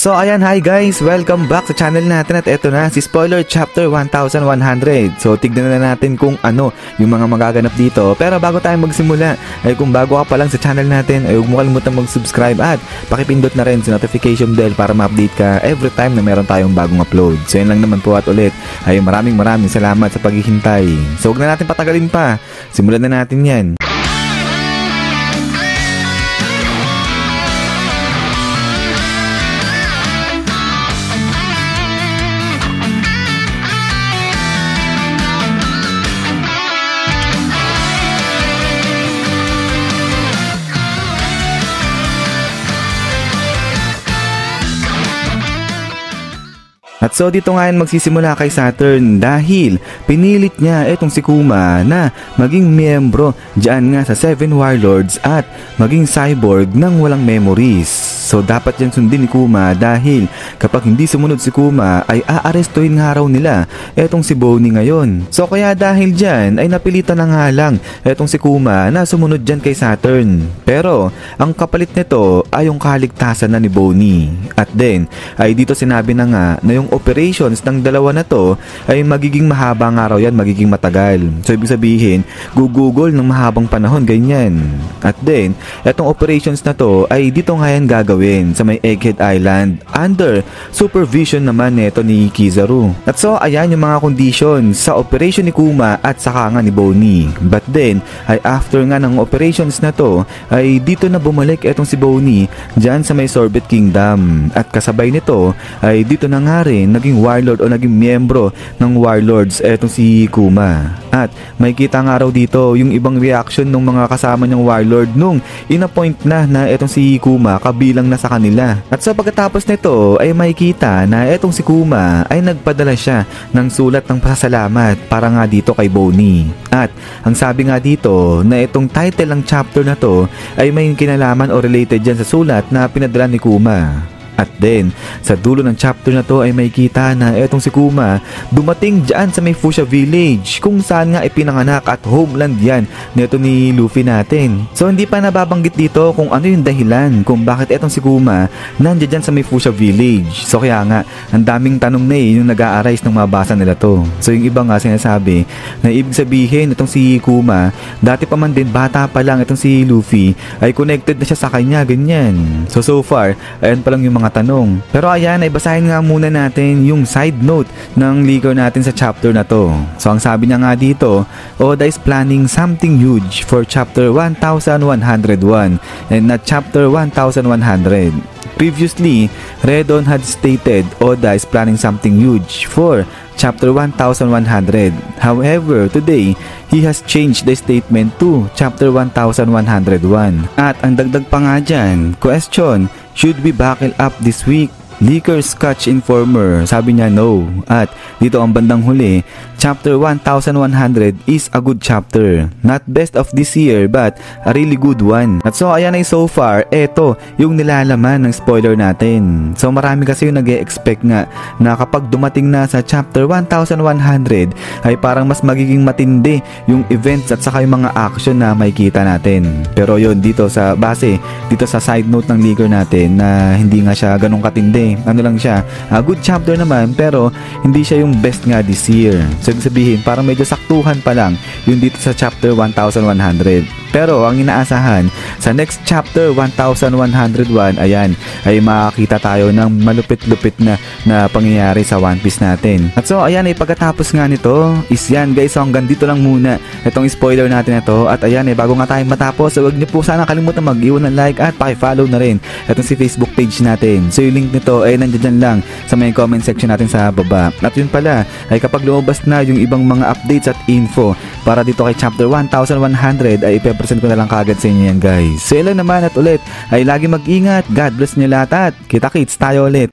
So ayan, hi guys! Welcome back sa channel natin at eto na si Spoiler Chapter 1100. So tignan na natin kung ano yung mga magaganap dito. Pero bago tayo magsimula, ay kung bago ka pa lang sa channel natin, ay huwag mo kalimutan mag-subscribe at pakipindot na rin sa notification bell para ma-update ka every time na meron tayong bagong upload. So yun lang naman po at ulit, ay maraming salamat sa paghihintay. So huwag na natin patagalin pa, simulan na natin yan. At so dito nga yan magsisimula kay Saturn dahil pinilit niya itong si Kuma na maging miyembro dyan nga sa 7 Warlords at maging cyborg nang walang memories. So dapat yan sundin ni Kuma dahil kapag hindi sumunod si Kuma ay aarestuhin nga raw nila etong si Bonnie ngayon. So kaya dahil dyan ay napilitan na nga lang etong si Kuma na sumunod dyan kay Saturn. Pero ang kapalit nito ay yung kaligtasan na ni Bonnie. At then ay dito sinabi na nga na yung operations ng dalawa na to ay magiging mahaba nga raw yan, magiging matagal. So ibig sabihin, gugugol ng mahabang panahon, ganyan. At then, etong operations na to ay dito nga yan gagawin sa may Egghead Island under supervision naman neto ni Kizaru. At so, ayan yung mga conditions sa operation ni Kuma at saka nga ni Bonnie. But then, ay after nga ng operations na to, ay dito na bumalik etong si Bonnie dyan sa may Sorbet Kingdom. At kasabay nito, ay dito na nga rin naging warlord o naging miyembro ng warlords etong si Kuma. At may kita nga raw dito yung ibang reaction ng mga kasama niyang warlord nung inappoint na etong si Kuma kabilang na sa kanila. At sa pagkatapos nito ay may kita na etong si Kuma ay nagpadala siya ng sulat ng pasasalamat para nga dito kay Bonnie. At ang sabi nga dito na itong title ng chapter na to ay may kinalaman o related dyan sa sulat na pinadala ni Kuma. At then, sa dulo ng chapter na to ay may kita na etong si Kuma dumating dyan sa may Fuchsia Village kung saan nga ipinanganak at homeland yan neto ni Luffy natin. So hindi pa nababanggit dito kung ano yung dahilan kung bakit etong si Kuma nandiyan dyan sa may Fuchsia Village. So kaya nga, ang daming tanong na yung nag-a-arise ng mabasa nila to. So yung iba nga sinasabi na ibig sabihin itong si Kuma, dati pa man din bata pa lang itong si Luffy ay connected na siya sa kanya, ganyan. So far, ayan pa lang yung mga tanong. Pero ayan, ay basahin nga muna natin yung side note ng leaker natin sa chapter na to. So ang sabi niya nga dito, Oda is planning something huge for chapter 1101 and not chapter 1100. Previously, Redon had stated Oda is planning something huge for chapter 1100. However, today, he has changed the statement to chapter 1101. At ang dagdag pa nga dyan, question, should we buckle up this week? Leaker Scotch Informer, sabi niya no. At dito ang bandang huli, chapter 1100 is a good chapter. Not best of this year but a really good one. At so ayan ay so far, eto yung nilalaman ng spoiler natin. So marami kasi yung nag-e-expect nga na kapag dumating na sa chapter 1100 ay parang mas magiging matindi yung events at saka yung mga action na makikita natin. Pero yun dito sa base, dito sa side note ng leaker natin na hindi nga siya ganun katindi. Ano lang siya, good chapter naman pero hindi siya yung best nga this year. So ibig sabihin parang medyo saktuhan pa lang yung dito sa chapter 1100. Pero ang inaasahan sa next chapter 1101, ayan, ay makakita tayo ng malupit-lupit na pangyayari sa One Piece natin. At so ayan ay pagkatapos nga nito is yan guys, so hanggang dito lang muna itong spoiler natin na to. At ayan ay bago nga tayo matapos, so huwag niyo po sana kalimutan mag-iwan ng like at paki-follow na rin itong si Facebook page natin. So yung link nito ay nandiyan lang sa may comment section natin sa baba. At yun pala ay kapag lumabas na yung ibang mga updates at info para dito kay chapter 1100 ay ipe-present ko na lang kagad sa inyo yan guys. So yun lang naman at ulit ay lagi mag-ingat. God bless nyo lahat at kita-kits tayo ulit.